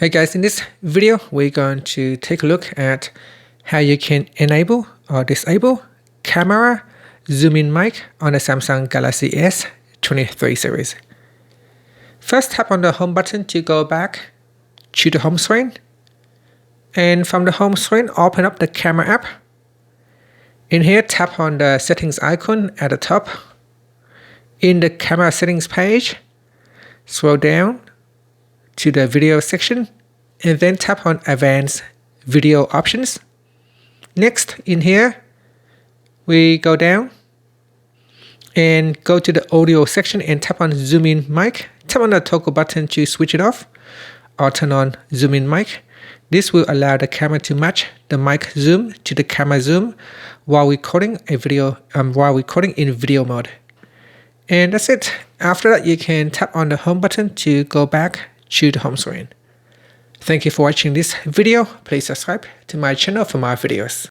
Hey guys, in this video, we're going to take a look at how you can enable or disable camera zoom in mic on the Samsung Galaxy S23 series. First, tap on the home button to go back to the home screen. And from the home screen, open up the camera app. In here, tap on the settings icon at the top. In the camera settings page, scroll down to the video section and then tap on advanced video options. Next, in here, we go down and go to the audio section and tap on zoom in mic. Tap on the toggle button to switch it off or turn on zoom in mic. This will allow the camera to match the mic zoom to the camera zoom while recording a video in video mode. And that's it. After that, you can tap on the home button to go back to the home screen. Thank you for watching this video. Please subscribe to my channel for more videos.